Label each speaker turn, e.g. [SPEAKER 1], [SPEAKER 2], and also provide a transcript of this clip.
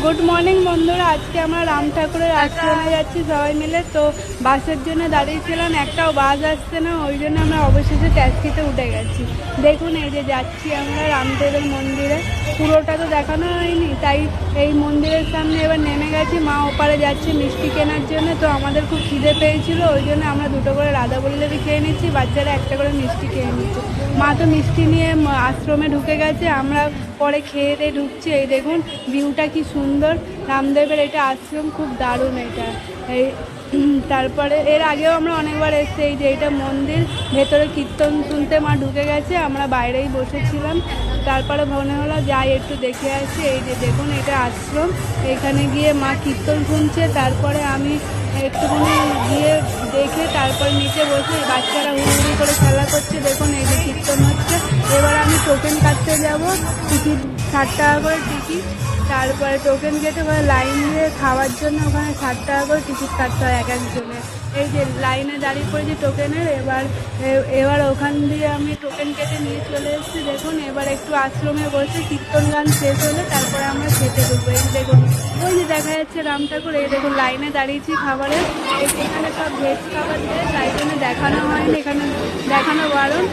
[SPEAKER 1] Good morning বন্ধুরা, আজকে আমরা রাম ঠাকুরের আশ্রমে যাচ্ছি সবাই মিলে। তো বাসের জন্য দাঁড়িয়েছিলাম, একটাও বাস আসছে না, ওই জন্য আমরা অবশেষে ট্যাক্সিতে উঠে গেছি। দেখুন এই যে যাচ্ছি আমরা রামদেবের মন্দিরে, পুরোটা তো দেখানো হয়নি, তাই এই মন্দিরের সামনে এবার নেমে গেছি। মা ওপারে যাচ্ছে মিষ্টি কেনার জন্য, তো আমাদের খুব খিদে পেয়েছিল, ওই জন্য আমরা দুটো করে রাধাবল্লভী খেয়ে নিচ্ছি, বাচ্চারা একটা করে মিষ্টি খেয়ে নিচ্ছে। মা তো মিষ্টি নিয়ে আশ্রমে ঢুকে গেছে, আমরা পরে খেয়ে দিয়ে ঢুকছি। এই দেখুন ভিউটা কি সুন্দর, রামদেবের এটা আশ্রম খুব দারুণ এটা। এই তারপরে এর আগেও আমরা অনেকবার এসেছি। এই যে এটা মন্দির, ভেতরে কীর্তন শুনতে মা ঢুকে গেছে, আমরা বাইরেই বসেছিলাম। তারপরে মনে হলো যাই একটু দেখে আসি। এই যে দেখুন এটা আশ্রম, এখানে গিয়ে মা কীর্তন শুনছে। তারপরে আমি একটুখানি গিয়ে দেখে তারপরে নিচে বসে বাচ্চারা হুড়ুহুড়ি করে খেলা করছে। দেখুন এই যে কীর্তন হচ্ছে। এবার আমি টোকেন কাটতে যাব, টিকিট 60 টাকা করে টিকিট। তারপরে টোকেন কেটে ওখানে লাইন দিয়ে খাওয়ার জন্য ওখানে 60 টাকা করে টিকিট কাটতে হয় এক একজনের। এই যে লাইনে দাঁড়িয়ে পড়েছি টোকেনের। এবার ওখান দিয়ে আমি টোকেন কেটে নিয়ে চলে এসেছি। দেখুন এবার একটু আশ্রমে বসে কীর্তন গান শেষ হলে তারপরে আমরা খেতে ঢুকবো। এই দেখুন ওই যে দেখা যাচ্ছে রাম ঠাকুর। এই দেখুন লাইনে দাঁড়িয়েছি খাবারের, এখানে সব ভেজ খাবার দেয়, তাই জন্য দেখানো হয়নি, এখানে দেখানো বারণ।